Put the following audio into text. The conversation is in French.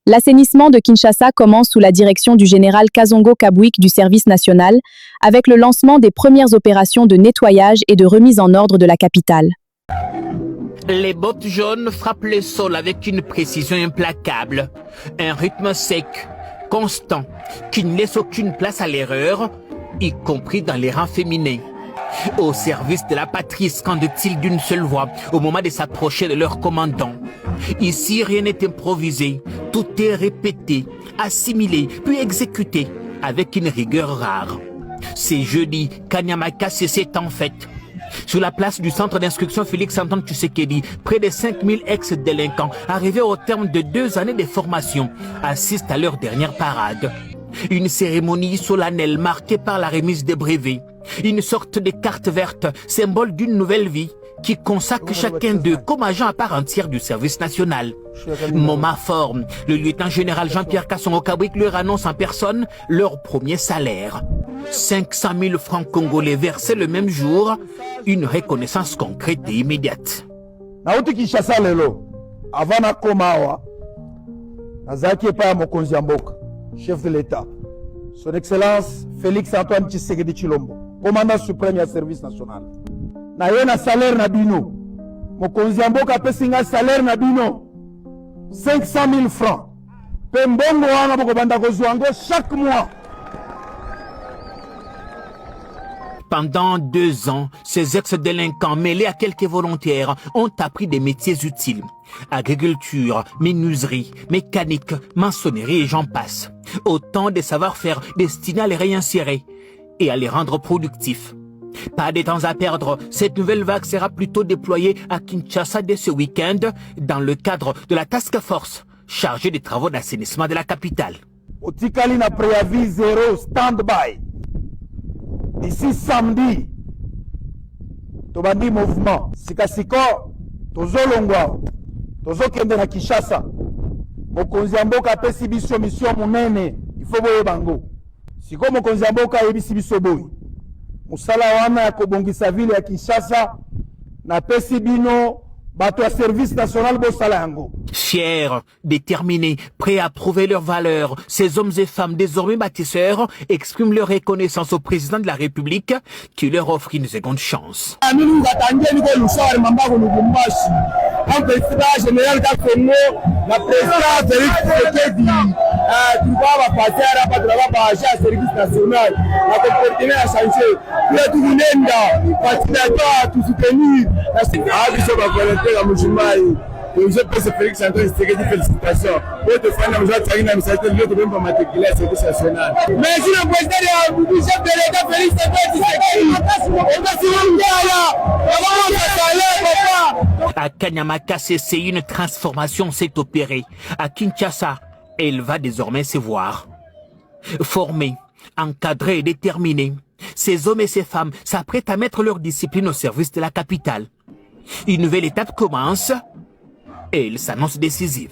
L'assainissement de Kinshasa commence sous la direction du général Kazongo Kabwik du service national, avec le lancement des premières opérations de nettoyage et de remise en ordre de la capitale. Les bottes jaunes frappent le sol avec une précision implacable. Un rythme sec, constant, qui ne laisse aucune place à l'erreur, y compris dans les rangs féminins. Au service de la patrie, scandent-ils d'une seule voix au moment de s'approcher de leur commandant. Ici, rien n'est improvisé, tout est répété, assimilé, puis exécuté avec une rigueur rare. C'est jeudi qu'Anyamaka s'est en fête. Sur la place du centre d'instruction Félix-Antoine Tshisekedi, près de 5000 ex-délinquants arrivés au terme de 2 années de formation assistent à leur dernière parade. Une cérémonie solennelle marquée par la remise des brevets. Une sorte de carte verte, symbole d'une nouvelle vie, qui consacre chacun d'eux comme agent à part entière du service national. Moment fort, le lieutenant-général Jean-Pierre Kazongo Kabwik leur annonce en personne leur premier salaire. 500 000 francs congolais versés le même jour, une reconnaissance concrète et immédiate. Nauti Kinshasa lelo, avant na komawa, nazaki pa mokonzi ya mboka, chef de l'État, son excellence Félix-Antoine Tshisekedi Tshilombo, commandant suprême du service national. Na ye na salaire na bino, mokonzi ya mboka apesi nga salaire na bino 500 000 francs. Pe mbongo wana boko banda kozwa yango chaque mois. Pendant 2 ans, ces ex-délinquants mêlés à quelques volontaires ont appris des métiers utiles. Agriculture, menuiserie, mécanique, maçonnerie et j'en passe. Autant de savoir-faire destinés à les réinsérer et à les rendre productifs. Pas de temps à perdre, cette nouvelle vague sera plutôt déployée à Kinshasa dès ce week-end dans le cadre de la task force chargée des travaux d'assainissement de la capitale. Otikali na préavis 0 stand-by. D'ici samedi, tobandi mouvement. Sikasiko, tozolongwa, tozokende na Kinshasa. Mokonzi ya mboka apesi biso mission munene, ifo boye bango. Siko mokonzi ya mboka yebisi biso boye. Musala wana ya kobongisa ville ya Kinshasa na pesi bino bato ya service national bosala yango. Fiers, déterminés, prêts à prouver leurs valeurs, ces hommes et femmes désormais bâtisseurs expriment leur reconnaissance au président de la République qui leur offre une seconde chance. Je peux Félix Antoine Tshisekedi félicitations. Pour te faire nous attendre dans cette lieu de même pas matriculer à service national. Mais si le président du chef de l'État Félix Antoine Tshisekedi, on va se rendre là. À Kanyamaka, c'est une transformation s'est opérée. À Kinshasa, elle va désormais se voir. Formés, encadrés et déterminés, ces hommes et ces femmes s'apprêtent à mettre leur discipline au service de la capitale. Une nouvelle étape commence et elle s'annonce décisive.